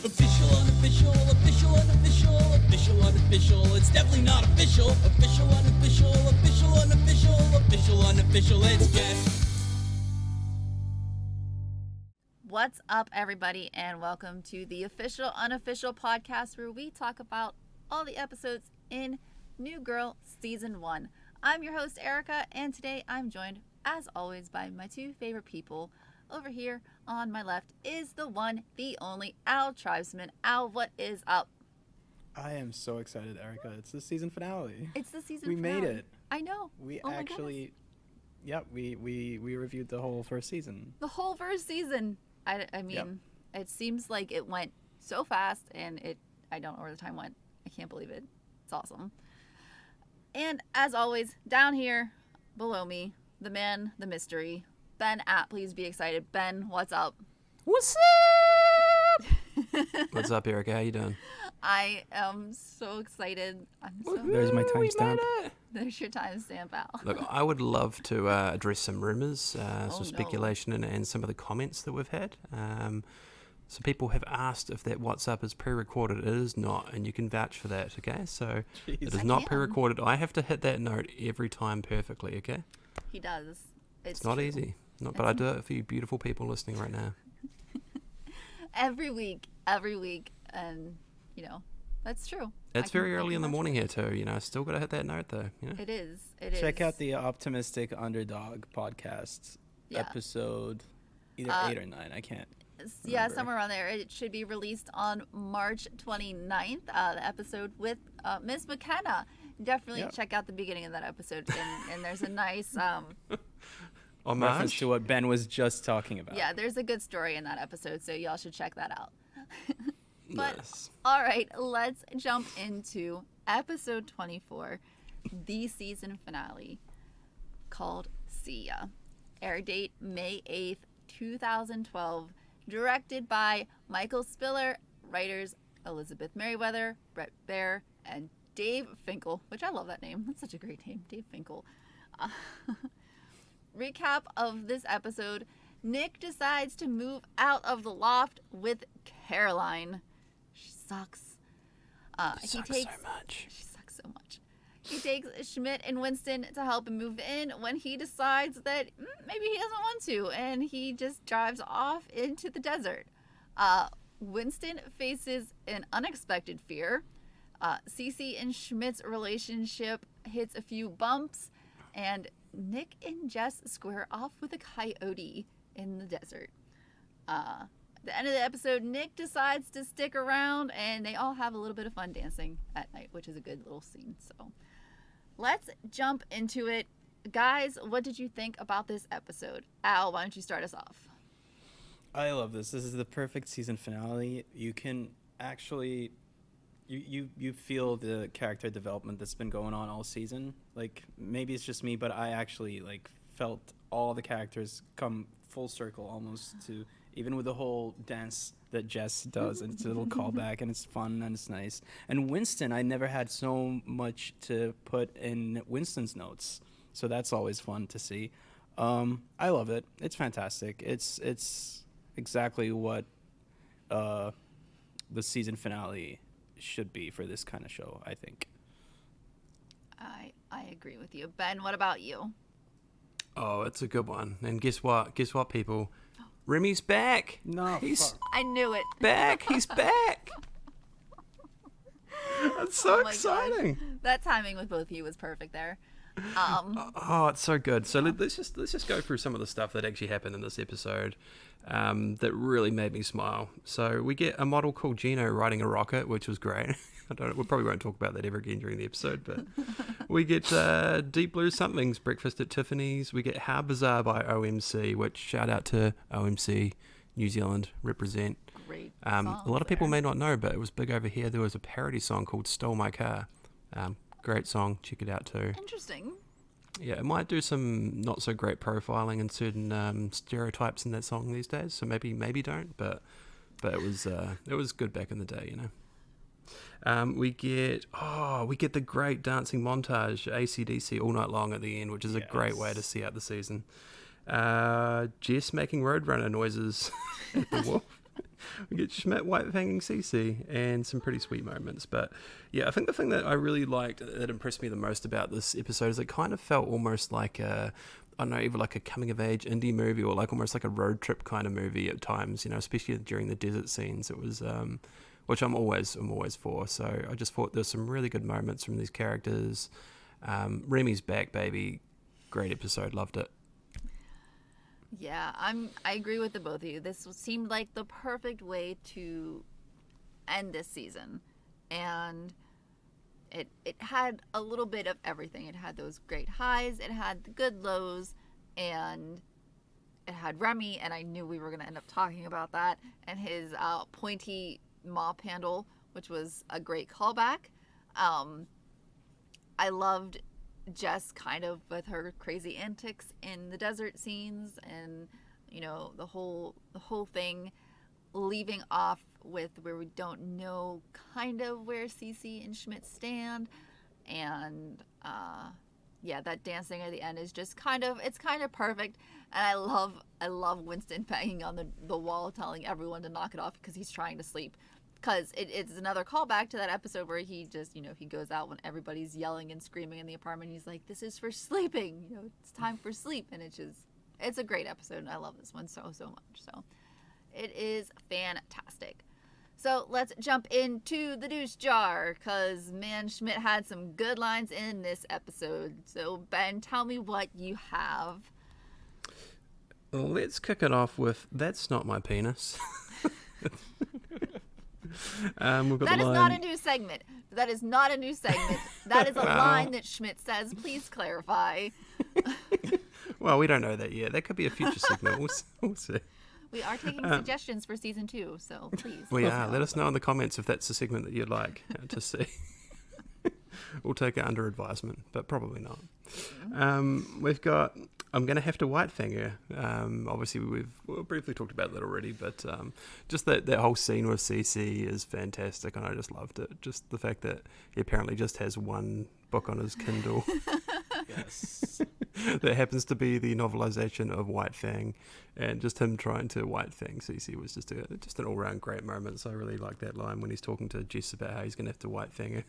Official, unofficial, official, unofficial, official, unofficial. It's definitely not official. Official, unofficial, official, unofficial, official, unofficial. Let's get. What's up, everybody, and welcome to the Official Unofficial podcast, where we talk about all the episodes in New Girl Season 1. I'm your host, Erica, and today I'm joined, as always, by my two favorite people. Over here on my left is the one, the only Al Tribesman. Al, what is up? I am so excited, Erica. It's the season finale. It's the season we finale. We made it. I know. We oh actually, we reviewed the whole first season. The whole first season. I mean, yep. It seems like it went so fast, and I don't know where the time went. I can't believe it. It's awesome. And as always, down here below me, the man, the mystery, Ben at Please Be Excited. Ben, what's up? What's up? What's up, Erica? How you doing? I am so excited. There's my timestamp. There's your timestamp, Al. Look, I would love to address some rumors, some speculation, and some of the comments that we've had. So people have asked if that What's Up is pre-recorded. It is not, and you can vouch for that, okay? So Jeez. It is not pre-recorded. I have to hit that note every time perfectly, okay? He does. It's not easy. But I do it for you beautiful people listening right now. every week, and that's true. It's very early in the morning here too. Still got to hit that note though. It is. Check out the Optimistic Underdog podcast episode, either 8 or 9. I can't. Yeah, somewhere around there. It should be released on March 29th. The episode with Miss McKenna. Definitely check out the beginning of that episode, and there's a nice reference to what Ben was just talking about. Yeah, there's a good story in that episode, so y'all should check that out. But, nice. All right, let's jump into episode 24, the season finale, called See Ya. Air date May 8th, 2012. Directed by Michael Spiller. Writers Elizabeth Merriweather, Brett Baer, and Dave Finkel, which I love that name. That's such a great name, Dave Finkel. Recap of this episode. Nick decides to move out of the loft with Caroline. She sucks. She sucks so much. She sucks so much. He takes Schmidt and Winston to help him move in when he decides that maybe he doesn't want to, and he just drives off into the desert. Winston faces an unexpected fear. Cece and Schmidt's relationship hits a few bumps, and Nick and Jess square off with a coyote in the desert. At the end of the episode, Nick decides to stick around, and they all have a little bit of fun dancing at night, which is a good little scene. So let's jump into it. Guys, what did you think about this episode? Al, why don't you start us off? I love this. This is the perfect season finale. You can actually... You feel the character development that's been going on all season. Like, maybe it's just me, but I actually felt all the characters come full circle almost to, even with the whole dance that Jess does, and it's a little callback, and it's fun and it's nice. And Winston, I never had so much to put in Winston's notes, so that's always fun to see. I love it. It's fantastic. It's exactly what the season finale should be for this kind of show, I think. I agree with you. Ben, what about you? Oh, it's a good one. And guess what, people? Remy's back. No, he's I knew it. back. He's back. That's so exciting. Gosh. That timing with both of you was perfect there. Oh, it's so good. So let's just go through some of the stuff that actually happened in this episode that really made me smile. So we get a model called Gino riding a rocket, which was great. We probably won't talk about that ever again during the episode, but we get Deep Blue Something's Breakfast at Tiffany's. We get How Bizarre by OMC, which shout out to OMC New Zealand, represent. Great. A lot of people may not know, but it was big over here. There was a parody song called Stole My Car. Great song. Check it out too. Interesting. Yeah, it might do some not so great profiling and certain stereotypes in that song these days. So maybe don't. But it was good back in the day, We get the great dancing montage, AC/DC all night long at the end, which is a great way to see out the season. Jess making Roadrunner noises at the wolf. We get Schmidt white-fanging Cece and some pretty sweet moments. But yeah, I think the thing that I really liked, that impressed me the most about this episode is it kind of felt almost like I don't know, either like a coming-of-age indie movie or like almost like a road trip kind of movie at times, you know, especially during the desert scenes. It was, which I'm always for. So I just thought there's some really good moments from these characters. Remy's back, baby. Great episode. Loved it. Yeah, I agree with the both of you. This seemed like the perfect way to end this season. And it had a little bit of everything. It had those great highs, it had the good lows, and it had Remy, and I knew we were going to end up talking about that, and his pointy mop handle, which was a great callback. I loved Jess kind of with her crazy antics in the desert scenes, and you know, the whole thing leaving off with where we don't know kind of where Cece and Schmidt stand, and yeah, that dancing at the end is just kind of perfect. And I love Winston banging on the wall telling everyone to knock it off because he's trying to sleep. Because it's another callback to that episode where he just, you know, he goes out when everybody's yelling and screaming in the apartment. He's like, this is for sleeping. You know, it's time for sleep. And it's a great episode. And I love this one so much. So it is fantastic. So let's jump into the douche jar. Because, man, Schmidt had some good lines in this episode. So, Ben, tell me what you have. Well, let's kick it off with, that's not my penis. We've got That the is line. not a new segment. That is not a new segment. That is a line that Schmidt says. Please clarify. Well, we don't know that yet. That could be a future segment. We'll see. We are taking suggestions for season 2, so please. We are. Let us know in the comments if that's a segment that you'd like to see. We'll take it under advisement, but probably not. We've got, I'm going to have to white finger. Obviously, we've briefly talked about that already, but just that whole scene with Cece is fantastic, and I just loved it. Just the fact that he apparently just has one book on his Kindle. Yes. That happens to be the novelization of White Fang, and just him trying to White Fang Cece was just an all-round great moment. So I really like that line when he's talking to Jess about how he's going to have to White Fang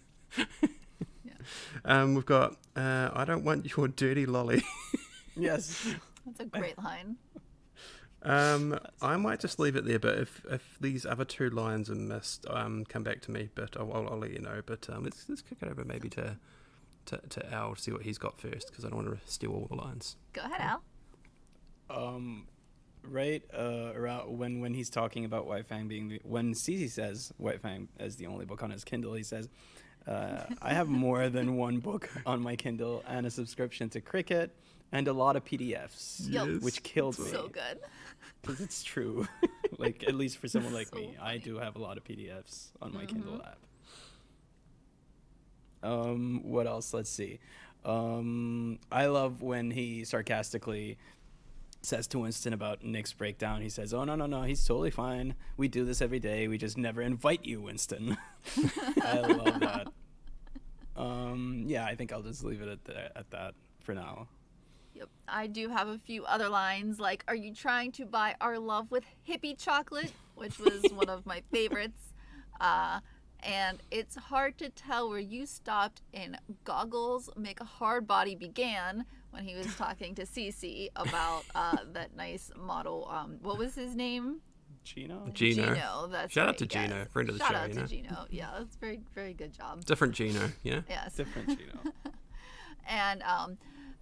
her. We've got, I don't want your dirty lolly. Yes. That's a great line. I might just leave it there, but if these other two lines are missed, come back to me, but I'll let you know. But let's kick it over maybe to Al, see what he's got first, because I don't want to steal all the lines. Go ahead, Al. Right around when he's talking about White Fang when Cece says White Fang as the only book on his Kindle, he says, I have more than one book on my Kindle and a subscription to Cricket and a lot of PDFs, Yes. which killed me. So good. Because it's true. Like, at least for someone like So me, I funny. do have a lot of PDFs on my Kindle app. What else? Let's see. I love when he sarcastically says to Winston about Nick's breakdown. He says, oh, no, he's totally fine. We do this every day. We just never invite you, Winston. I love that. Yeah, I think I'll just leave it at that for now. Yep. I do have a few other lines, like, are you trying to buy our love with hippie chocolate? Which was one of my favorites. And it's hard to tell where you stopped in goggles make a hard body began, when he was talking to Cece about that nice model. What was his name? Gino? Gino. That's Shout out right, to Gino, yes. friend of the Shout show, out you to know. Gino. Yeah, that's very, very good job. Different Gino, yeah? Yes. Different Gino. And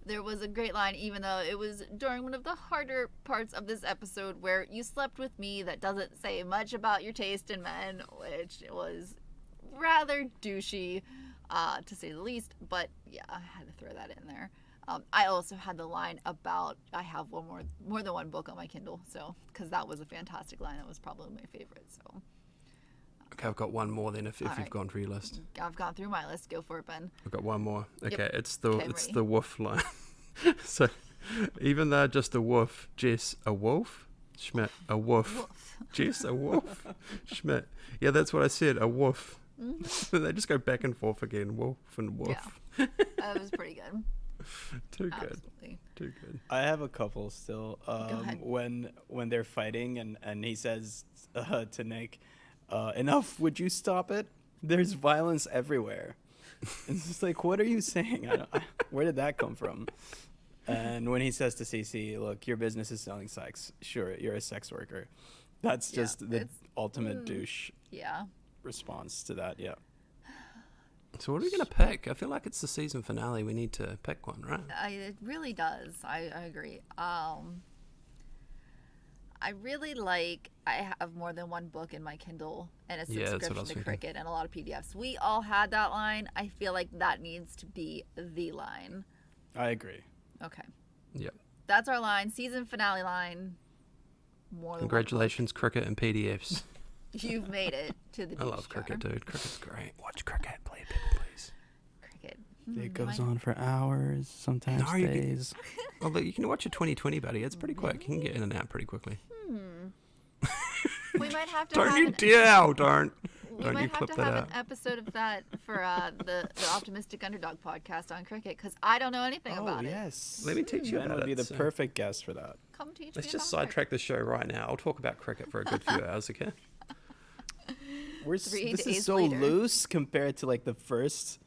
there was a great line, even though it was during one of the harder parts of this episode, where you slept with me, that doesn't say much about your taste in men, which was rather douchey, to say the least. But yeah, I had to throw that in there. I also had the line about I have more than one book on my Kindle, so because that was a fantastic line. It was probably my favorite. So Okay, I've got one more then if All you've right. gone through your list. I've gone through my list. Go for it, Ben. I've got one more. Okay, Yep. it's the Okay, I'm it's ready. the wolf line. So even though just a wolf, Jess a wolf, Schmidt a wolf. Woof. Jess a wolf, Schmidt. Yeah, that's what I said, a wolf. Mm-hmm. They just go back and forth again, wolf and wolf. That was pretty good. Too good, Absolutely. too good. I have a couple still. ahead. When they're fighting and he says to Nick, enough, would you stop it? There's violence everywhere. It's just like, what are you saying? Where did that come from? And when he says to Cece, look, your business is selling sex. Sure, you're a sex worker. That's just the ultimate douche Yeah. response to that, yeah. So what are we going to pick? I feel like it's the season finale. We need to pick one, right? It really does. I agree. I really like, I have more than one book in my Kindle and a Yeah, that's what I subscription was to thinking. Cricket and a lot of PDFs. We all had that line. I feel like that needs to be the line. I agree. Okay. Yep. That's our line. Season finale line. More than Congratulations, Cricket and PDFs. one book. You've made it to the I douche love jar. Cricket, dude. Cricket's great. Watch Cricket, play people, please. Cricket. It goes on for hours, sometimes No, you- days. Well, look, you can watch a 2020, buddy. It's pretty quick. You can get in and out pretty quickly. We might have to Don't have you an, dare! Don't we you might have clip to that have out. an episode of that for the Optimistic Underdog podcast on Cricket because I don't know anything Oh, about it. yes. Let me teach you Ben about would be it. the so- perfect guest for that. Come teach Let's me just about sidetrack the show right now. I'll talk about cricket for a good few hours, okay? This 3 is days so later. loose compared to like the first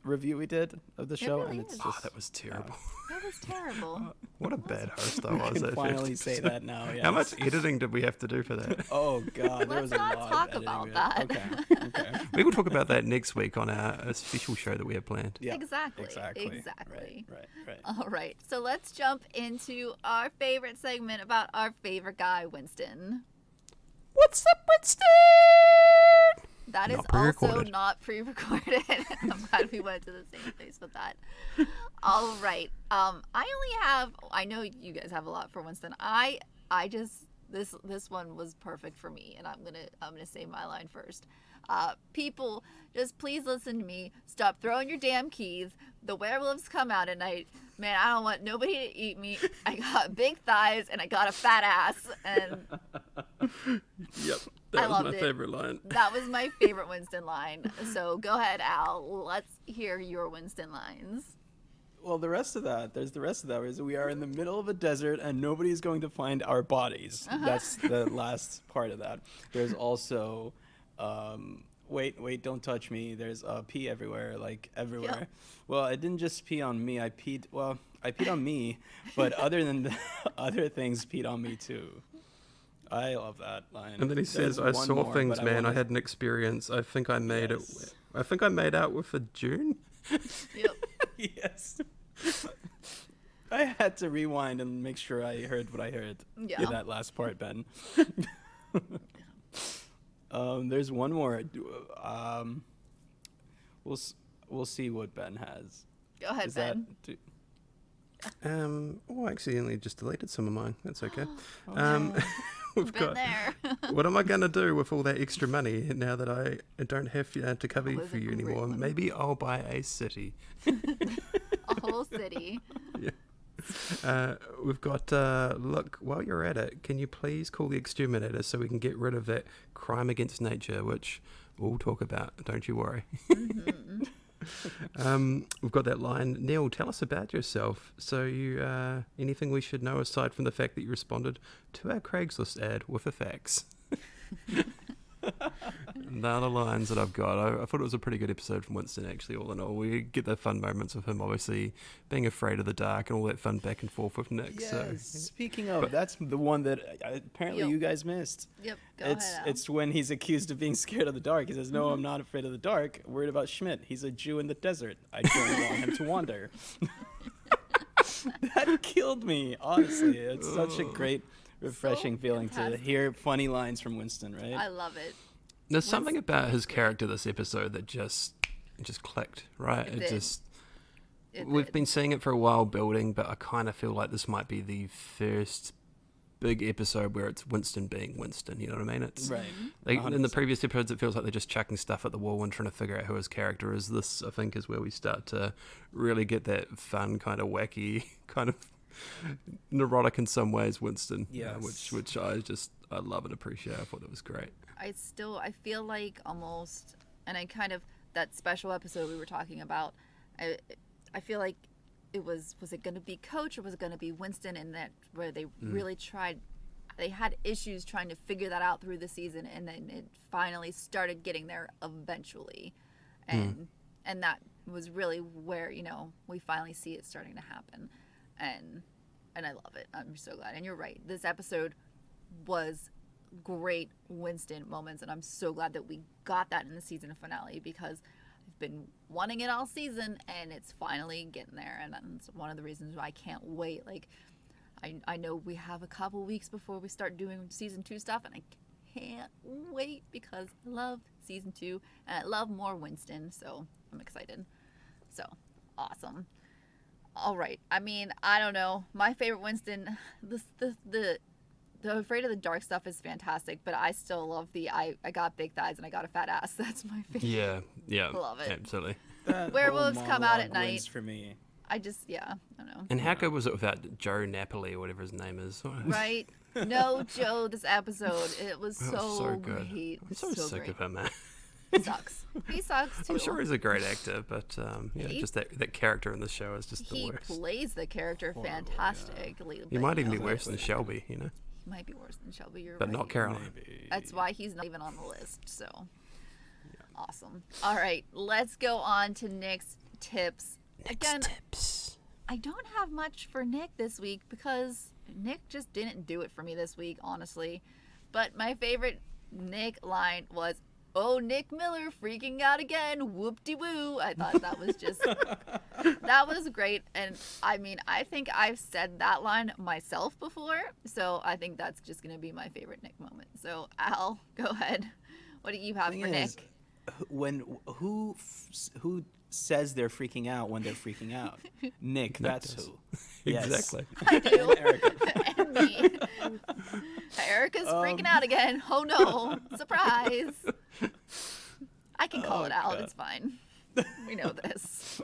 review we did of the show, really and it's is. Oh, just that was terrible. That was terrible. What a bad host I I was. can that finally first say episode. that now. Yes. How much editing did we have to do for that? Oh God, there Let's was a not lot talk of editing about we had. that. Okay. We will talk about that next week on our special show that we have planned. Yeah. Exactly. Exactly. Exactly. Right. All right. So let's jump into our favorite segment about our favorite guy, Winston. What's up, Winston? That is Not also pre-recorded. not pre-recorded. I'm glad we went to the same place with that. All right. I know you guys have a lot for Winston. I just this one was perfect for me, and I'm gonna say my line first. People, just please listen to me. Stop throwing your damn keys. The werewolves come out at night. Man, I don't want nobody to eat me. I got big thighs and I got a fat ass, and Yep, I that was loved my it. favorite line. that was my favorite Winston line. So go ahead, Al. Let's hear your Winston lines. Well, there's the rest of that is we are in the middle of a desert and nobody's going to find our bodies. That's the last part of that. There's also, wait, don't touch me. There's pee everywhere, like everywhere. Yeah. Well, I didn't just pee on me. I peed on me, but other things peed on me too. I love that line. And then he There's says, "I one saw more, things, but man. I wanna- had an experience. I think I made Yes. it. I think I made out with a June." Yep. Yes. I had to rewind and make sure I heard what I heard Yeah. in that last part, Ben. There's one more. We'll see what Ben has. Go ahead, Is Ben. I accidentally just deleted some of mine. That's okay. Oh, We've Been got. there. What am I gonna do with all that extra money now that I don't have to cover That was for a you great anymore? one. Maybe I'll buy a city. A whole city. We've got, look, while you're at it, can you please call the exterminator so we can get rid of that crime against nature, which we'll talk about, don't you worry. We've got that line, Neil, tell us about yourself. So you, anything we should know aside from the fact that you responded to our Craigslist ad with the facts? They're the lines that I've got. I thought it was a pretty good episode from Winston, actually, all in all. We get the fun moments of him, obviously, being afraid of the dark and all that fun back and forth with Nick. So, Speaking of, that's the one that apparently Yo. you guys missed. Yep. Go It's ahead, Al. it's when he's accused of being scared of the dark. He says, "No, I'm not afraid of the dark. I'm worried about Schmidt. He's a Jew in the desert. I don't want him to wander." That killed me, honestly. It's such a great, refreshing feeling to fantastic. hear funny lines from Winston, right? I love it. there's something about his character this episode that just clicked, right? It It did. just. It We've did. been seeing it for a while building, but I kind of feel like this might be the first big episode where it's Winston being Winston. You know what I mean? It's Right. like in the 100%. previous episodes, it feels like they're just chucking stuff at the wall and trying to figure out who his character is. This, I think, is where we start to really get that fun, kind of wacky, kind of neurotic in some ways Winston. Yes. Which I love and appreciate. I thought that was great. I feel like almost, and I kind of, that special episode we were talking about, I feel like was it going to be Coach or was it going to be Winston, and that where they really tried, they had issues trying to figure that out through the season, and then it finally started getting there eventually, and that was really where, you know, we finally see it starting to happen, and I love it. I'm so glad. And you're right, this episode was great Winston moments, and I'm so glad that we got that in the season finale, because I've been wanting it all season, and it's finally getting there, and that's one of the reasons why I can't wait. Like, I know we have a couple weeks before we start doing season 2 stuff, and I can't wait because I love season 2 and I love more Winston, so I'm excited. So awesome. All right, I mean, I don't know, my favorite Winston, the Afraid of the Dark stuff is fantastic, but I still love the I got big thighs and I got a fat ass. That's my favorite. Yeah, Love it. absolutely. That Werewolves whole come out at monologue night. wins for me. I don't know. And how good was it without Joe Napoli or whatever his name is? Right? No Joe this episode. It was That was so good. great. I'm so sick great. of him, man. He sucks. He sucks too. I'm sure he's a great actor, but He- just that character in the show is just the He worst. plays the character fantastically. He but might even he be worse than Shelby, you know, might be worse than Shelby. You're but right. not Caroline. Maybe. That's why he's not even on the list. So awesome. All right, let's go on to Nick's tips. Again, Tips. I don't have much for Nick this week because Nick just didn't do it for me this week, honestly. But my favorite Nick line was, "Oh, Nick Miller freaking out again, whoop-de-woo." I thought that was just, that was great. And I mean, I think I've said that line myself before, so I think that's just going to be my favorite Nick moment. So Al, go ahead. What do you have Thing for is, Nick? who says they're freaking out when they're freaking out? Nick, that's does. who. Yes. Exactly. I do. And Erica. And me. Erica's freaking out again. Oh no. Surprise. I can call Oh, it out. God. It's fine. We know this.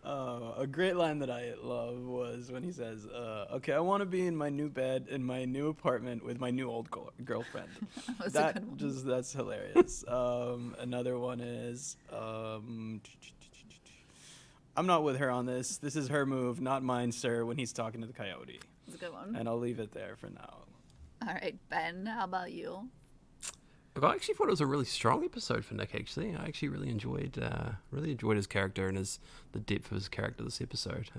A great line that I love was when he says, "Okay, I want to be in my new bed in my new apartment with my new old girlfriend." That was a good one. That's hilarious. Another one is, "I'm not with her on this. This is her move, not mine, sir." When he's talking to the coyote, It's a good one. and I'll leave it there for now. All right, Ben, how about you? Look, I actually thought it was a really strong episode for Nick. Actually, I actually really enjoyed his character and the depth of his character this episode.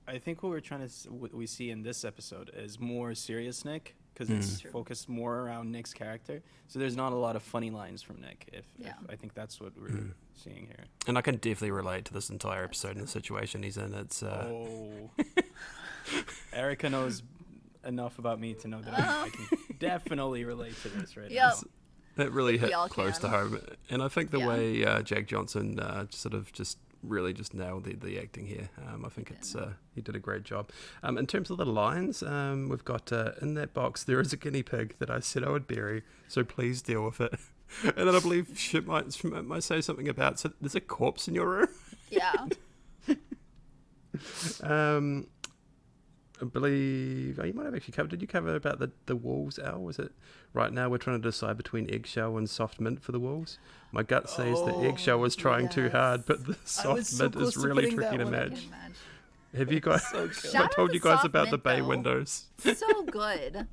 I think what we're trying to what we see in this episode is more serious Nick, because it's True. focused more around Nick's character. So there's not a lot of funny lines from Nick. If I think that's what we're seeing here. And I can definitely relate to this entire episode and the situation he's in. It's Erica knows enough about me to know that I can definitely relate to this right Yep. That really We hit all close to can. home, and I think the Yeah. way Jack Johnson sort of just really just nailed the acting here. I think he did a great job. In terms of the lines, we've got in that box there is a guinea pig that I said I would bury, so please deal with it. And then I believe Shit might say something about, so there's a corpse in your room. Yeah. I believe you might have actually covered. Did you cover about the wolves, Al? Was it right now we're trying to decide between eggshell and soft mint for the wolves? My gut says the eggshell was trying too hard, but the was soft so mint close is to really putting tricky that to one in. match. Imagine. Have you guys? So good. Shout I out told to you guys soft about the mint, bay though. windows. So good.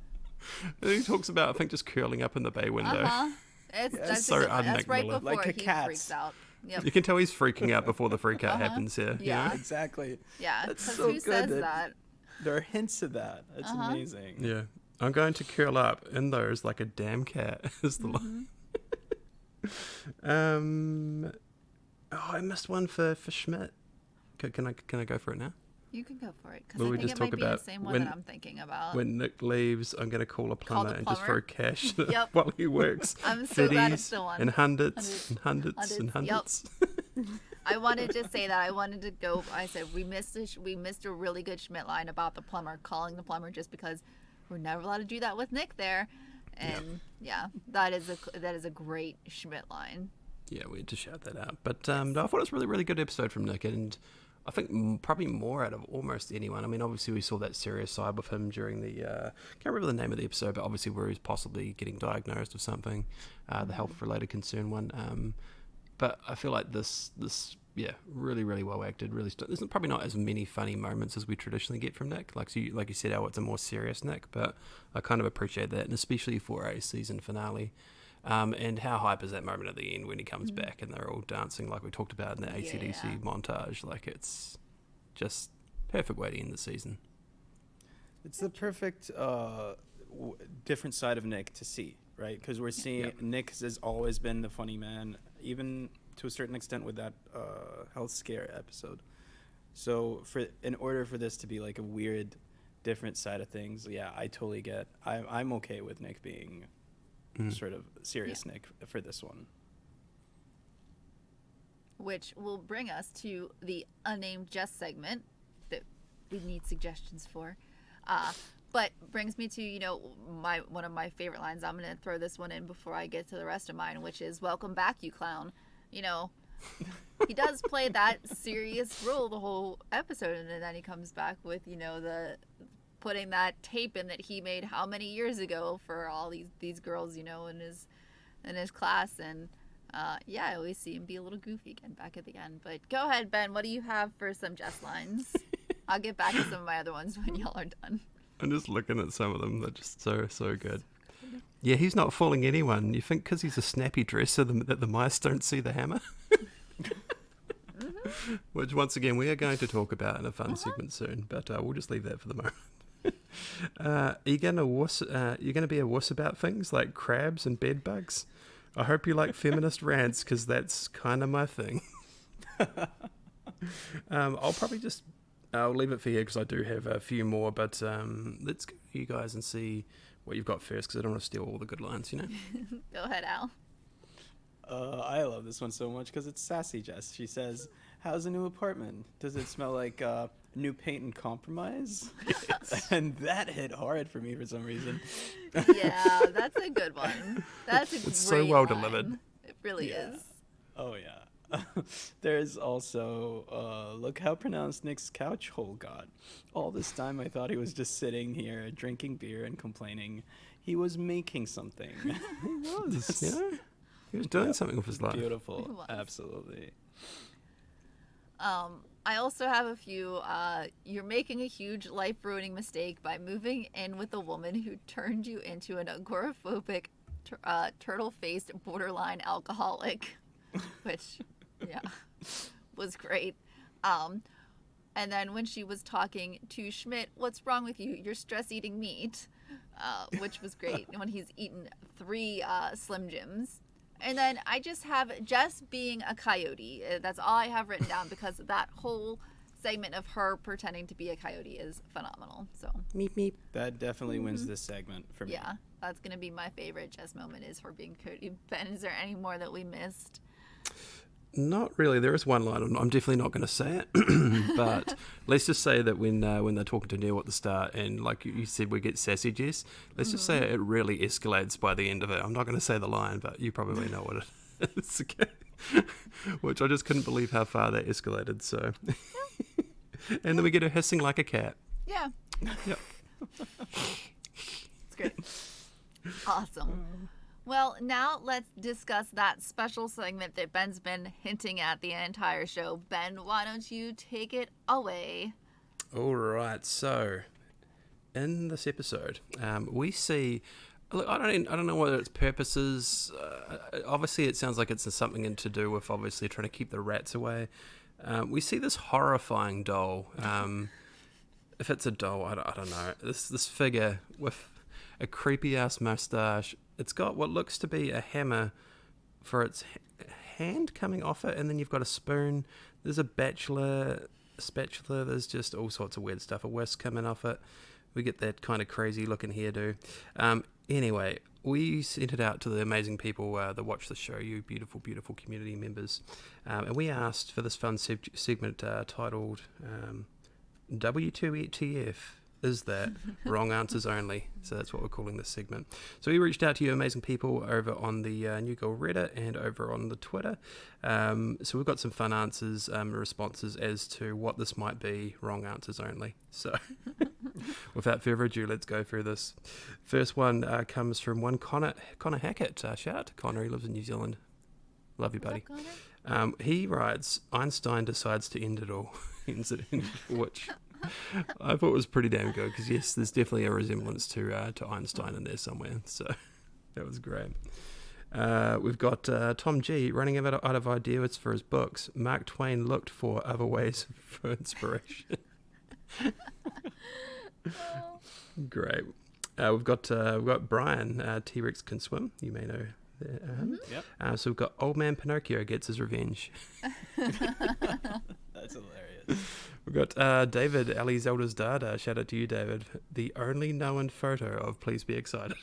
He talks about, I think, just curling up in the bay window. Uh-huh. That's so a good one. That's un-Nick right Miller. before Like a he cat. freaks out. Yep. You can tell he's freaking out before the freak out happens here. you Yeah. know? Exactly. Yeah. That's Because so who good says that- that? There are hints of that. That's amazing. Yeah. I'm going to curl up in those like a damn cat is the line. I missed one for Schmidt. Can I go for it now? You can go for it because Well, I we think just it might talk be the about same one when- that I'm thinking about. When Nick leaves, I'm going to call a plumber the and just plumber? throw cash Yep. while he works. I'm so glad it's 50s the one. and hundreds and hundreds and Hundreds, hundreds. I wanted to say that. I wanted to go. I said we missed a really good Schmidt line about the plumber, calling the plumber, just because we're never allowed to do that with Nick there. And yeah, that is a great Schmidt line. Yeah, we had to shout that out. But no, I thought it was a really, really good episode from Nick, and I think probably more out of almost anyone. I mean, obviously we saw that serious side with him during the, can't remember the name of the episode, but obviously where he's possibly getting diagnosed with something, the health-related concern one. But I feel like this yeah, really, really well acted. Really, there's probably not as many funny moments as we traditionally get from Nick. Like you said, it's a more serious Nick, but I kind of appreciate that, and especially for a season finale. And how hype is that moment at the end when he comes back and they're all dancing like we talked about in the AC/DC montage? Like, it's just perfect way to end the season. It's the perfect different side of Nick to see, right? Because we're seeing Nick has always been the funny man, even to a certain extent with that health scare episode. So in order for this to be like a weird, different side of things, yeah, I totally get. I'm okay with Nick being sort of serious Nick for this one. Which will bring us to the unnamed Jess segment that we need suggestions for. But brings me to, one of my favorite lines. I'm going to throw this one in before I get to the rest of mine, which is, "Welcome back, you clown." He does play that serious role the whole episode, and then he comes back with, the putting that tape in that he made how many years ago for all these girls, in his class. And I always see him be a little goofy again back at the end. But go ahead, Ben. What do you have for some Jess lines? I'll get back to some of my other ones when y'all are done. I'm just looking at some of them. They're just so good. Yeah, he's not fooling anyone. You think because he's a snappy dresser that the mice don't see the hammer? Which, once again, we are going to talk about in a fun segment soon, but we'll just leave that for the moment. Are you gonna be a wuss about things like crabs and bed bugs? I hope you like feminist rants, because that's kind of my thing. I'll leave it for here because I do have a few more, but let's go to you guys and see what you've got first, because I don't want to steal all the good lines, Go ahead, Al. I love this one so much because it's sassy Jess. She says, "How's the new apartment? Does it smell like new paint and compromise?" Yes. And that hit hard for me for some reason. Yeah, that's a good one. It's so well delivered. It really is. Oh, yeah. There's also, look how pronounced Nick's couch hole got. All this time I thought he was just sitting here drinking beer and complaining. He was making something. He was, He was doing something with his life. Beautiful. Absolutely. I also have a few. You're making a huge life-ruining mistake by moving in with a woman who turned you into an agoraphobic, turtle-faced, borderline alcoholic, which, was great. And then when she was talking to Schmidt, "What's wrong with you? You're stress-eating meat," which was great. When he's eaten 3 Slim Jims. And then I just have Jess being a coyote. That's all I have written down, because that whole segment of her pretending to be a coyote is phenomenal. So meep meep. That definitely wins this segment for me. Yeah, that's going to be my favorite Jess moment, is her being a coyote. Ben, is there any more that we missed? Not really. There is one line. I'm definitely not going to say it, but let's just say that when they're talking to Neil at the start, and like you said, we get sassy Jess. Let's just say it really escalates by the end of it. I'm not going to say the line, but you probably know what it is. Okay. Which I just couldn't believe how far that escalated. So, and then we get her hissing like a cat. Yeah. Yep. It's great. Awesome. Well, now let's discuss that special segment that Ben's been hinting at the entire show. Ben, why don't you take it away? All right. So, in this episode, we see. Look, I don't know what its purpose is. Obviously, it sounds like it's something to do with obviously trying to keep the rats away. We see this horrifying doll. If it's a doll, I don't know. This figure with a creepy ass mustache. It's got what looks to be a hammer for its hand coming off it, and then you've got a spoon. There's a spatula. There's just all sorts of weird stuff. A whisk coming off it. We get that kind of crazy looking hairdo. Anyway, we sent it out to the amazing people that watch the show, you beautiful, beautiful community members, and we asked for this fun segment titled W2ETF. Is that wrong answers only? So that's what we're calling this segment. So we reached out to you amazing people over on the New Girl Reddit and over on the Twitter. So we've got some fun answers, responses as to what this might be, wrong answers only. So without further ado, let's go through this. First one comes from one Connor Hackett. Shout out to Connor, he lives in New Zealand. Love you, buddy. What's He writes, Einstein decides to end it all, which I thought was pretty damn good because, yes, there's definitely a resemblance to Einstein in there somewhere. So that was great. We've got Tom G running out of ideas for his books. Mark Twain looked for other ways for inspiration. Great. We've got Brian, T-Rex can swim. You may know that. Yep. So we've got Old Man Pinocchio gets his revenge. That's hilarious. We've got David, Ali Zelda's dad. Shout out to you, David. The only known photo of Please Be Excited.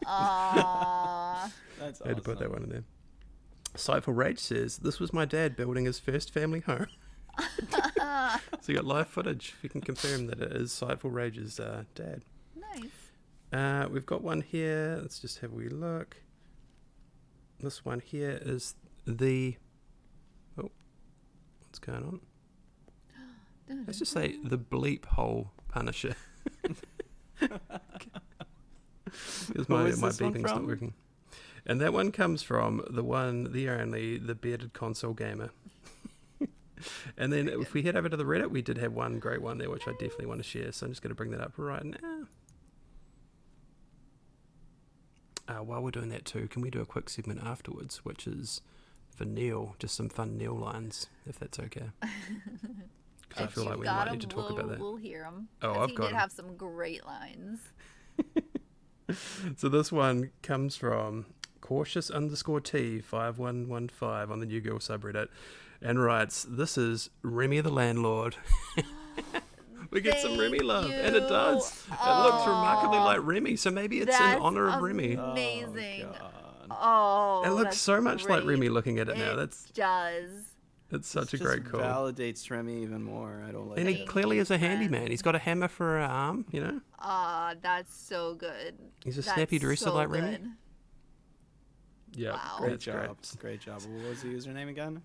Aww. That's I had to put that awesome. one in there. Sightful Rage says, this was my dad building his first family home. So you got live footage. We can confirm that it is Sightful Rage's dad. Nice. We've got one here. Let's just have a wee look. This one here is the... Oh, what's going on? Let's just say the bleep hole Punisher. Because my is this one beeping's not from? working. And that one comes from the one, the only, the bearded console gamer. And then if we head over to the Reddit, we did have one great one there, which I definitely want to share. So I'm just going to bring that up right now. While we're doing that too, can we do a quick segment afterwards, which is for Neil, just some fun Neil lines, if that's okay. Because I feel like we might need to talk about that. We'll hear them. Oh, I've he got did 'em. have some great lines. So this one comes from cautious_T5115 on the New Girl subreddit and writes, this is Remy the landlord. We get some Remy love, and it does. It looks remarkably like Remy, so maybe it's in honor of Remy. Amazing. God. Oh, It looks that's so much like great. Remy looking at it now. It does. It's such a Just great call. validates Remy even more. I don't like And it. he clearly is a handyman. He's got a hammer for an arm, you know? That's so good. He's a That's snappy dresser so like Remy. good. Yeah, Wow. Great that's job. Great job. What was the username again?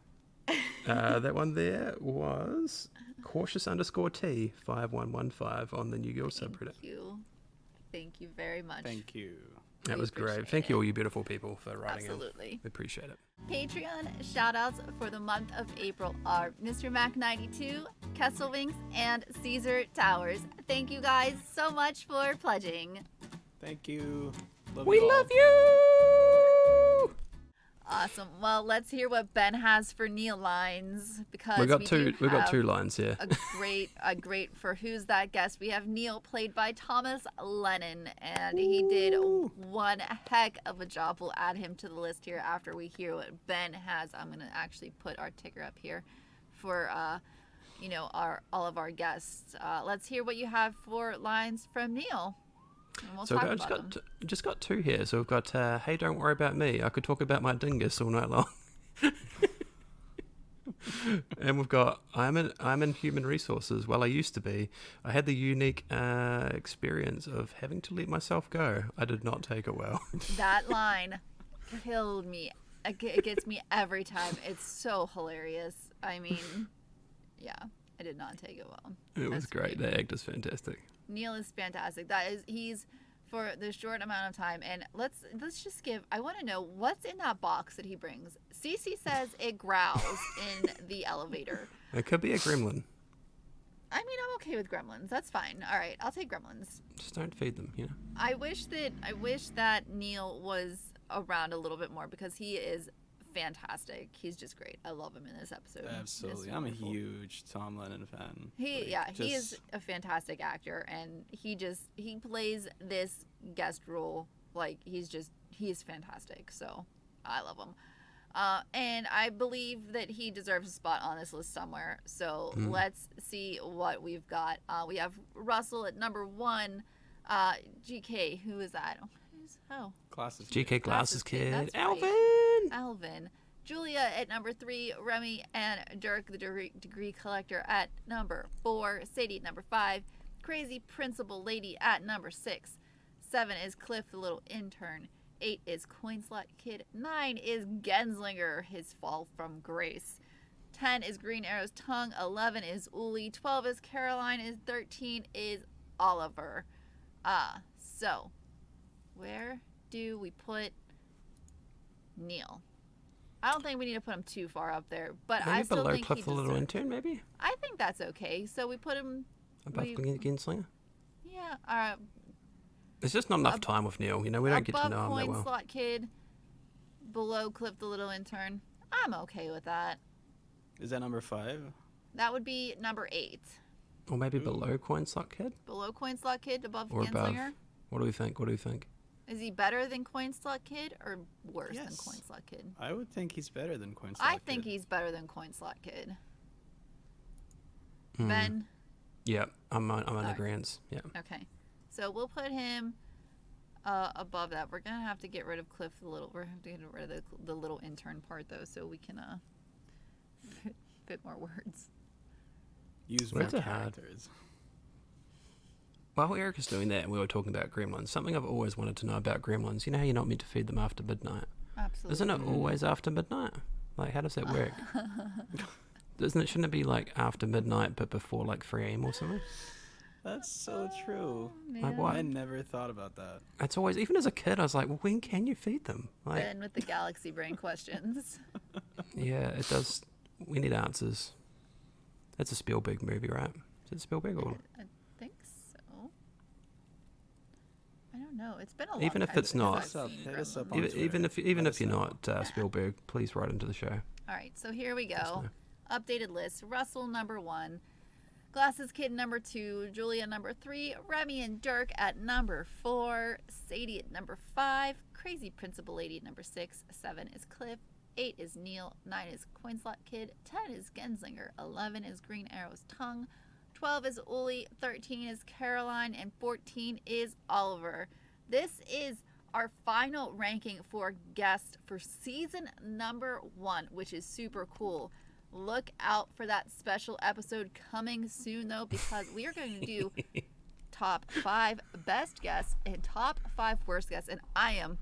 That one there was cautious_T5115 on the New Girl subreddit. Thank you. Thank you very much. Thank you. That We was great. appreciate Thank you, it. all you beautiful people, for writing in. Absolutely. We appreciate it. Patreon shoutouts for the month of April are Mr. Mac 92, Kesselwinks, and Caesar Towers. Thank you guys so much for pledging. Thank you. We all. love you! Awesome. Well, let's hear what Ben has for Neil lines because We've got do two have lines here. a great for Who's That Guest. We have Neil played by Thomas Lennon, and he did one heck of a job. We'll add him to the list here after we hear what Ben has. I'm gonna actually put our ticker up here for all of our guests. Let's hear what you have for lines from Neil. And we'll So talk I about them. just got two here. So we've got, hey, don't worry about me. I could talk about my dingus all night long. And we've got, I'm in human resources. Well, I used to be. I had the unique experience of having to let myself go. I did not take it well. That line killed me. It gets me every time. It's so hilarious. I mean, yeah, I did not take it well. It was That's great. The act is fantastic. Neil is fantastic. He's for the short amount of time. And let's just give. I want to know what's in that box that he brings. Cece says it growls in the elevator. It could be a gremlin. I mean, I'm okay with gremlins. That's fine. All right, I'll take gremlins. Just don't feed them, you know? I wish that Neil was around a little bit more because he is fantastic. He's just great. I love him in this episode. Absolutely. It's I'm a wonderful. huge Tom Lennon fan. He Just- is a fantastic actor, and he plays this guest role like he is fantastic. So I love him. And I believe that he deserves a spot on this list somewhere. So let's see what we've got. We have Russell at number 1. GK, who is that? Oh, Classes. GK Glasses Kid. That's right. Alvin! Alvin. Julia at number 3. Remy and Dirk, the degree collector, at number 4. Sadie at number 5. Crazy Principal Lady at number 6. 7 is Cliff, the little intern. 8 is Coinslot Kid. 9 is Genslinger, his fall from grace. 10 is Green Arrow's tongue. 11 is Uli. 12 is Caroline. 13 is Oliver. So where do we put Neil? I don't think we need to put him too far up there, but I Maybe still below think Cliff he the Little deserves. Intern, maybe? I think that's okay. So we put him. Above we- Genslinger? Yeah. There's just not enough time with Neil. You know, we don't get to Above know him that Coin well. Slot Kid, below Cliff the Little Intern. I'm okay with that. Is that number 5? That would be number 8. Or maybe below Coin Slot Kid? Below Coin Slot Kid, above Or above? Genslinger. What do we think? What do you think? Is he better than Coin Slot Kid or worse than Yes. Coin Slot Kid? I would think he's better than Coin Slot I think Kid. he's better than Coin Slot Kid. Hmm. Ben. Yeah, I'm in Alright. agreement. Yeah. Okay, so we'll put him above that. We're gonna have to get rid of Cliff the Little. We're gonna have to get rid of the little intern part though, so we can fit more words. Use more Words are hard. characters. While Eric is doing that, and we were talking about gremlins, something I've always wanted to know about gremlins. You know how you're not meant to feed them after midnight? Absolutely. Isn't it always after midnight? Like, how does that work? Shouldn't it be like after midnight but before like 3 a.m. or something? That's so true. Like what? I never thought about that. It's always, even as a kid, I was like, well, when can you feed them? Like, Ben with the galaxy brain questions. yeah, it does. We need answers. That's a Spielberg movie, right? Is it Spielberg or? I think so. I don't know. It's been a long Even if time it's since not. I've Hit us up, seen hit us up Gremlins. on Even Twitter. even Let if you're us know. not Spielberg, please write into the show. All right, so here we Let us go. know. Updated list. Russell number 1, Glasses Kid number 2, Julia number 3, Remy and Dirk at number 4, Sadie at number 5, Crazy Principal Lady at number 6, 7 is Cliff, 8 is Neil, 9 is Coinslot Kid, 10 is Genslinger, 11 is Green Arrow's tongue, 12 is Uli, 13 is Caroline, and 14 is Oliver. This is our final ranking for guest for season number 1, which is super cool. Look out for that special episode coming soon, though, because we are going to do top 5 best guests and top 5 worst guests, and I am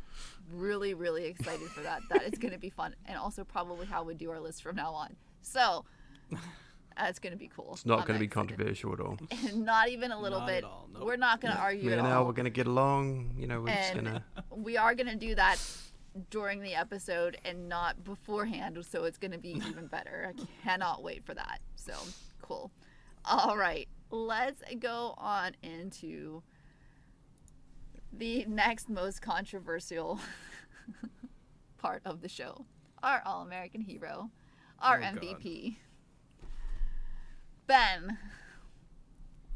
really, really excited for that. That is going to be fun, and also probably how we do our list from now on. So that's going to be cool. It's not I'm going to be excited. controversial at all. Not even a little Not bit. at all, nope. We're not going to argue Me at and all. Al, we're going to get along. You know, we're just And going to. we are going to do that during the episode and not beforehand, so it's going to be even better. I cannot wait for that. So cool. All right, let's go on into the next most controversial part of the show. Our All-American hero, our Oh, God. MVP, Ben.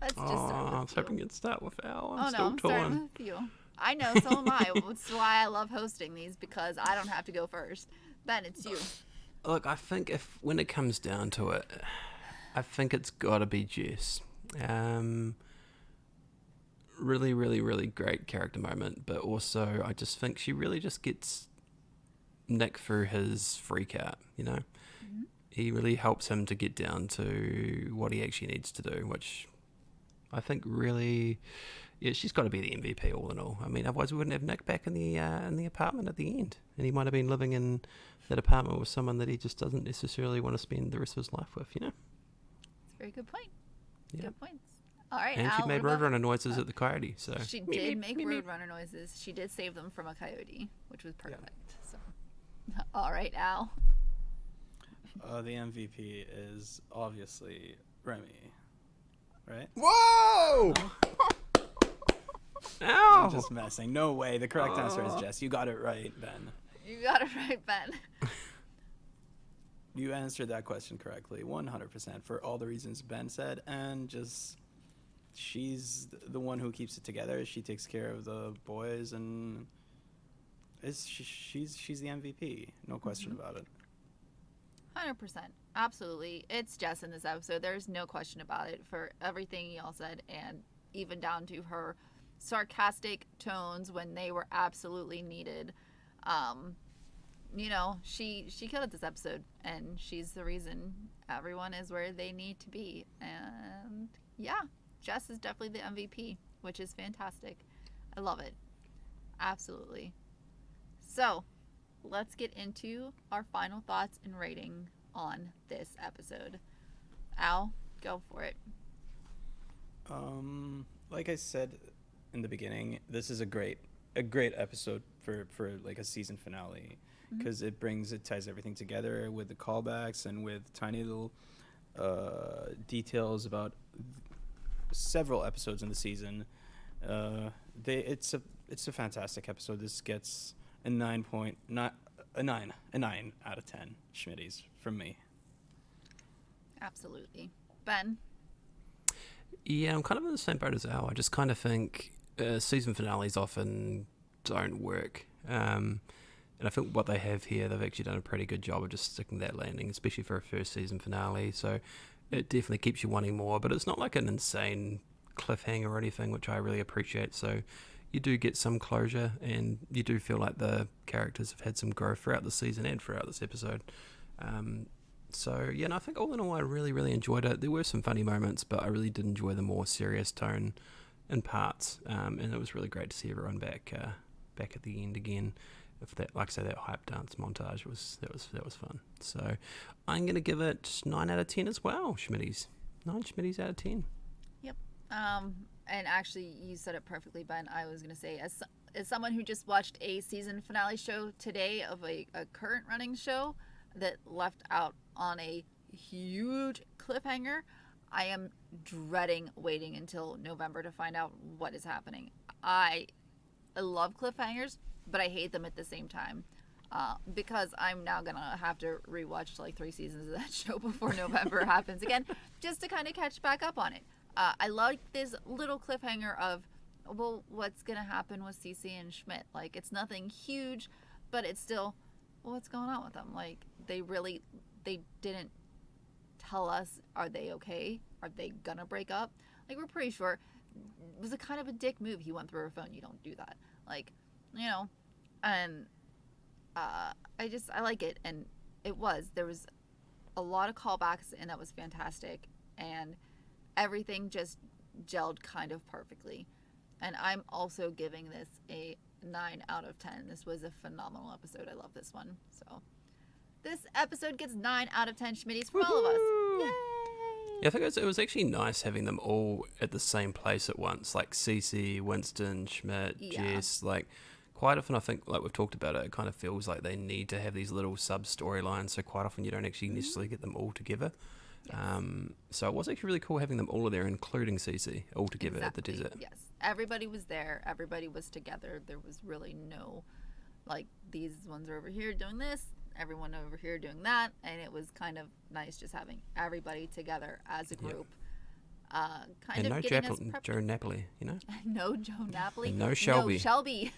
Let's just start Oh, I was with you. hoping you'd start with Al. I'm Oh no, still I'm starting torn. with you. I know, so am I. That's why I love hosting these, because I don't have to go first. Ben, it's you. Look, I think if when it comes down to it, I think it's got to be Jess. Really, really, really great character moment, but also I just think she really just gets Nick through his freak out, you know? Mm-hmm. He really helps him to get down to what he actually needs to do, which I think really, yeah, she's got to be the MVP all in all. I mean, otherwise we wouldn't have Nick back in the apartment at the end, and he might have been living in that apartment with someone that he just doesn't necessarily want to spend the rest of his life with, you know? It's a very good point. Yeah. Good points. All right, And Al, she made what about- Roadrunner noises at the coyote, so She did make Roadrunner noises. She did save them from a coyote, which was perfect. So, all right, Al. The MVP is obviously Remy, right? Whoa! I'm Ow! just messing. No way. The correct answer is Jess. You got it right, Ben. You got it right, Ben. You answered that question correctly, 100% for all the reasons Ben said, and just she's the one who keeps it together. She takes care of the boys, and she's the MVP. No question about it. 100%. Absolutely. It's Jess in this episode. There's no question about it for everything y'all said, and even down to her sarcastic tones when they were absolutely needed. You know, she killed it this episode, and she's the reason everyone is where they need to be. And yeah, Jess is definitely the MVP, which is fantastic. I love it. Absolutely. So, let's get into our final thoughts and rating on this episode. Al, go for it. Like I said in the beginning, this is a great episode for like a season finale. because it ties everything together with the callbacks and with tiny little details about several episodes in the season. It's a fantastic episode. This gets a 9 out of 10 Schmitties from me. Absolutely. Ben? Yeah, I'm kind of in the same boat as Al. I just kind of think season finales often don't work. And I think what they have here, they've actually done a pretty good job of just sticking that landing, especially for a first season finale. So it definitely keeps you wanting more, but it's not like an insane cliffhanger or anything, which I really appreciate. So you do get some closure, and you do feel like the characters have had some growth throughout the season and throughout this episode. So, yeah, and I think all in all, I really, really enjoyed it. There were some funny moments, but I really did enjoy the more serious tone in parts. And it was really great to see everyone back at the end again. If that, like I say, that hype dance montage was fun. So I'm going to give it 9 out of 10 as well, Schmitties. 9 Schmitties out of 10. Yep. And actually, you said it perfectly, Ben. I was going to say, as someone who just watched a season finale show today of a current running show that left out on a huge cliffhanger, I am dreading waiting until November to find out what is happening. I love cliffhangers, but I hate them at the same time. Because I'm now going to have to rewatch like 3 seasons of that show before November happens again, just to kind of catch back up on it. I like this little cliffhanger of, well, what's going to happen with Cece and Schmidt? Like, it's nothing huge, but it's still, well, what's going on with them? Like, they didn't tell us, are they okay? Are they going to break up? Like, we're pretty sure it was a kind of a dick move. He went through her phone. You don't do that. Like, you know, and I like it. And there was a lot of callbacks, and that was fantastic. And everything just gelled kind of perfectly. And I'm also giving this a 9 out of 10. This was a phenomenal episode. I love this one. So this episode gets 9 out of 10 Schmitties from all of us. Yay! Yeah, I think it was actually nice having them all at the same place at once, like Cece, Winston, Schmidt, Jess. Like, quite often I think, like we've talked about it kind of feels like they need to have these little sub-storylines, so quite often you don't actually necessarily get them all together. Yes. So it was actually really cool having them all there, including Cece, all together at the desert. Yes, everybody was there. Everybody was together. There was really no, like, these ones are over here doing this, everyone over here doing that, and it was kind of nice just having everybody together as a group. And no Joe Napoli, you know? No Joe Napoli. And no Shelby. No Shelby.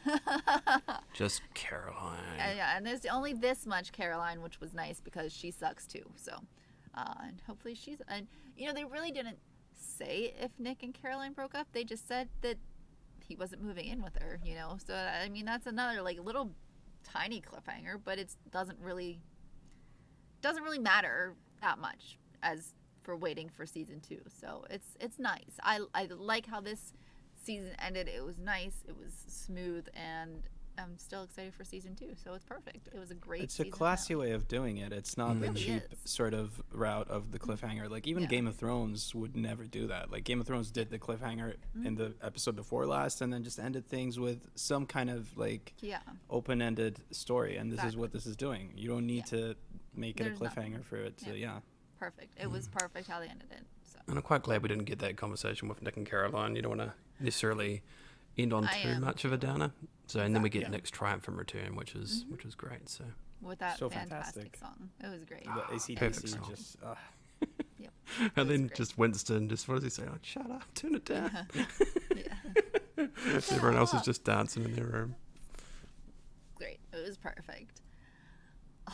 Just Caroline. And there's only this much Caroline, which was nice because she sucks too. So, and hopefully and you know, they really didn't say if Nick and Caroline broke up. They just said that he wasn't moving in with her, you know? So, I mean, that's another like little tiny cliffhanger, but it doesn't really matter that much as for waiting for season 2. So it's nice. I like how this season ended. It was nice, it was smooth, and I'm still excited for season 2. So it's perfect. It was a great It's a classy way of doing it. It's not the really cheap is. sort of route of the cliffhanger. Like, even Game of Thrones would never do that. Like, Game of Thrones did the cliffhanger in the episode before last, and then just ended things with some kind of like open-ended story. And this is what this is doing. You don't need to make it a cliffhanger for it to perfect. It was perfect how they ended it. So. And I'm quite glad we didn't get that conversation with Nick and Caroline. You don't want to necessarily end on too much of a downer. So and then we get Nick's triumphant return, which was great. So with that so fantastic song, it was great. The AC/DC perfect song. just. Yep. And then just Winston, just what does he say? Oh, shut up, turn it down. Everyone else is just dancing in their room. Great. It was perfect.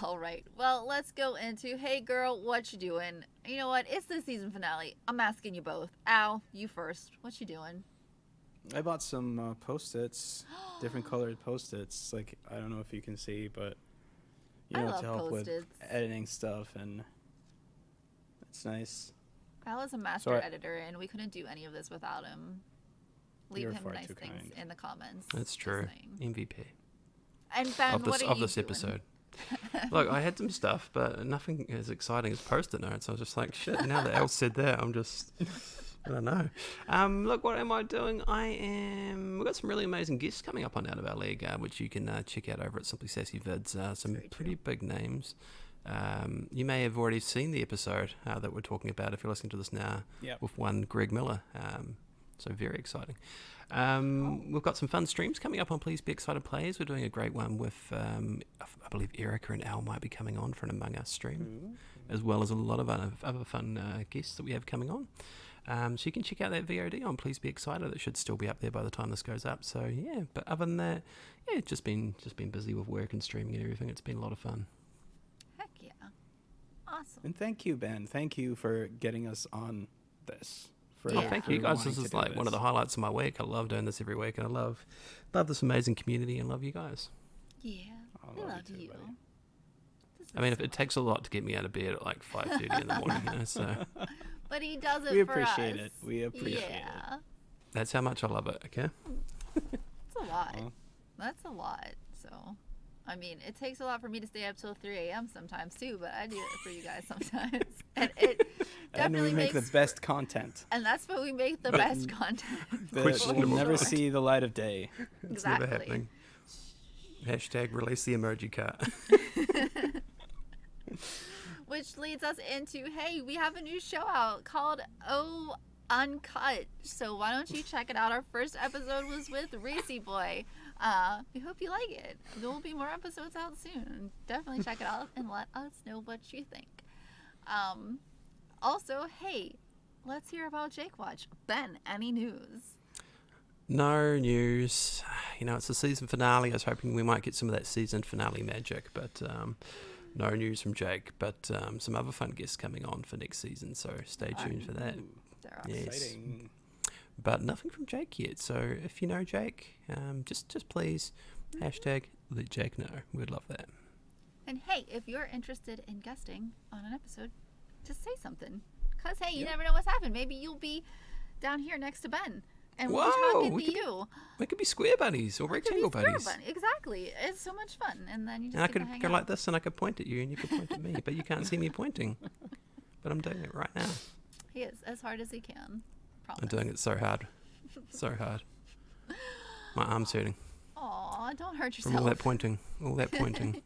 All right. Well, let's go into, hey girl, what you doing? You know what? It's the season finale. I'm asking you both. Al, you first. What you doing? I bought some Post-its, different colored Post-its. Like, I don't know if you can see, but you know, to help with editing stuff, and it's nice. Al is a master editor, and we couldn't do any of this without him. Leave him nice things in the comments. That's true. MVP. And Ben, what are you this doing? episode? Look, I had some stuff, but nothing as exciting as Post-it notes. I was just like, shit, now that Al said that, I'm just I don't know. Look, what am I doing? We've got some really amazing guests coming up on Out of Our League, which you can check out over at Simply Sassy Vids. Some pretty big names. You may have already seen the episode that we're talking about if you're listening to this now. Yep. With one Greg Miller. So very exciting. We've got some fun streams coming up on Please Be Excited Plays. We're doing a great one with, I believe Erica and Al might be coming on for an Among Us stream, as well as a lot of other fun guests that we have coming on. So you can check out that VOD on Please Be Excited. It should still be up there by the time this goes up. So yeah, but other than that, yeah, just been busy with work and streaming and everything. It's been a lot of fun. Heck yeah. Awesome. And thank you, Ben. Thank you for getting us on this. Oh, thank you guys. This wanting is to do like one of the highlights of my week. I love doing this every week, and I love this amazing community and love you guys. Yeah. We love too, you. buddy. I mean, if it takes a lot to get me out of bed at like 5:30 in the morning, you know, so But he does it We for appreciate us. it. We appreciate it. Yeah. that's how much I love it. Okay. It's a lot. Well. That's a lot. So, I mean, it takes a lot for me to stay up till 3 a.m. sometimes too, but I do it for you guys sometimes. And it And definitely we make makes the best content And that's what we make the best content. that Questionable will never content. see the light of day. It's never Exactly. happening. Hashtag release the emoji cut. Which leads us into, hey, we have a new show out called Oh Uncut. So why don't you check it out? Our first episode was with Racy Boy. We hope you like it. There will be more episodes out soon. Definitely check it out and let us know what you think. Also, hey, let's hear about Jake Watch. Ben, any news? No news. You know, it's the season finale. I was hoping we might get some of that season finale magic, but no news from Jake. But some other fun guests coming on for next season, so stay tuned for that. They're Yes. Exciting. But nothing from Jake yet. So if you know Jake, just please hashtag let Jake know. We'd love that. And hey, if you're interested in guesting on an episode, just say something. Because, hey, you Yep. never know what's happened. Maybe you'll be down here next to Ben. And we'll be Whoa, talking we to could be- you. We could be square buddies or It could be rectangle square buddies. bun- Exactly. It's so much fun. And then you just And I get to could hang go out. like this and I could point at you and you could point at me, but you can't see me pointing. But I'm doing it right now. He is, as hard as he can. Promise. I'm doing it so hard. So hard. My arm's hurting Aw, don't hurt from all yourself. that pointing. All that pointing.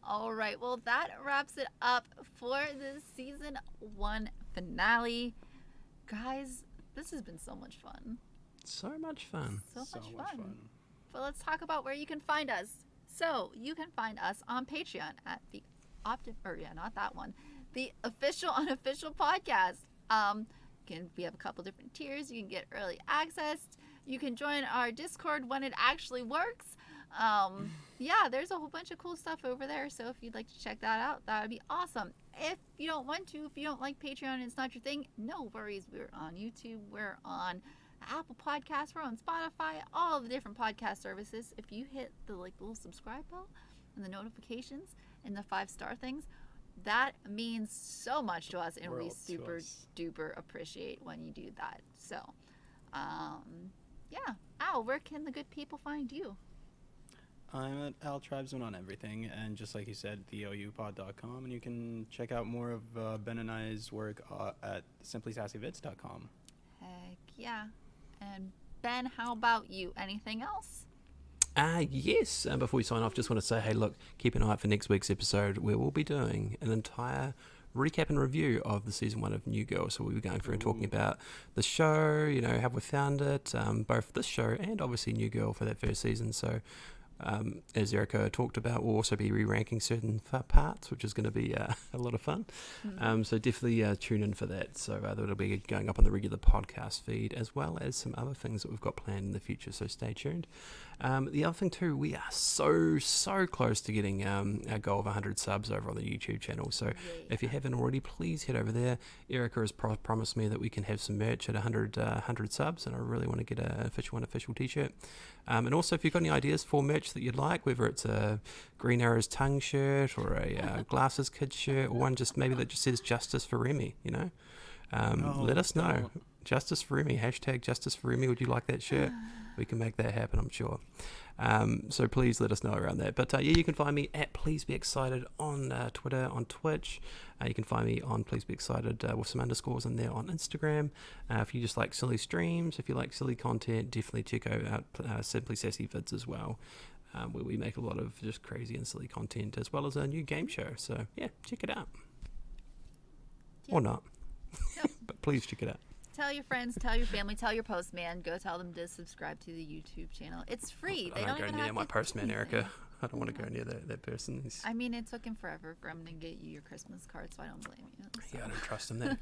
All right. Well, that wraps it up for the season 1 finale. Guys, this has been so much fun. So much fun. So much fun. But let's talk about where you can find us. So you can find us on Patreon at the not that one, the official unofficial podcast. We have a couple different tiers. You can get early access. You can join our Discord when it actually works. Yeah, there's a whole bunch of cool stuff over there. So if you'd like to check that out, that would be awesome. If you don't want to, if you don't like Patreon and it's not your thing, no worries. We're on YouTube. We're on Apple Podcasts. We're on Spotify. All of the different podcast services. If you hit the little subscribe bell and the notifications and the 5-star things, that means so much to us, and we World to super us. duper appreciate when you do that. So, yeah. Al, where can the good people find you? I'm at Al Tribesman on everything, and just like you said, theoupod.com, and you can check out more of Ben and I's work at simplysassyvids.com. Heck yeah. And Ben, how about you? Anything else? Yes. And before we sign off, just want to say, hey, look, keep an eye out for next week's episode where we'll be doing an entire recap and review of the season 1 of New Girl. So we'll be going through and talking about the show, you know, how we found it, both this show and obviously New Girl for that first season. So as Erica talked about, we'll also be re-ranking certain parts, which is going to be a lot of fun. So definitely tune in for that. So that'll be going up on the regular podcast feed, as well as some other things that we've got planned in the future. So stay tuned. The other thing too, we are so close to getting our goal of 100 subs over on the YouTube channel. So if you haven't already, please head over there. Erica has promised me that we can have some merch at 100 subs, and I really want to get an unofficial t-shirt. And also, if you've got any ideas for merch that you'd like, whether it's a Green Arrow's tongue shirt or a Glasses Kid shirt, or one just maybe that just says Justice for Remy, you know, let us know. don't. Justice for Remy, hashtag Justice for Remy. Would you like that shirt? We can make that happen, I'm sure. So please let us know around that. But yeah, you can find me at Please Be Excited on Twitter, on Twitch. You can find me on Please Be Excited with some underscores in there on Instagram. If you just like silly streams, if you like silly content, definitely check out Simply Sassy Vids as well, where we make a lot of just crazy and silly content, as well as a new game show. So yeah, check it out. Yeah. Or not. Yep. But please check it out. Tell your friends, tell your family, tell your postman. Go tell them to subscribe to the YouTube channel. It's free. They I don't don't even go near have my to do postman, anything. Erica. I don't want to go near that person. I mean, it took him forever for him to get you your Christmas card, so I don't blame you. So. Yeah, I don't trust him there.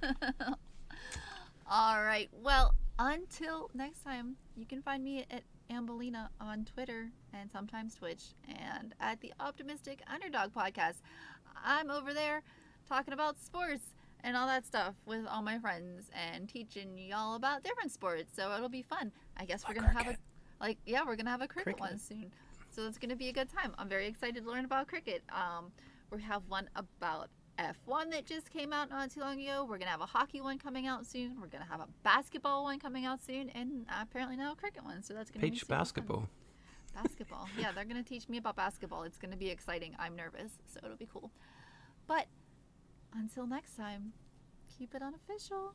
All right. Well, until next time, you can find me at Ambelina on Twitter and sometimes Twitch, and at the Optimistic Underdog Podcast. I'm over there talking about sports and all that stuff with all my friends and teaching y'all about different sports. So it'll be fun. I guess we're gonna have we're gonna have a cricket one soon. So it's gonna be a good time. I'm very excited to learn about cricket. We have one about F1 that just came out not too long ago. We're gonna have a hockey one coming out soon. We're gonna have a basketball one coming out soon, and apparently now a cricket one. So that's gonna be Peach super fun. basketball. Basketball. Yeah, they're gonna teach me about basketball. It's gonna be exciting. I'm nervous, so it'll be cool. But until next time, keep it unofficial.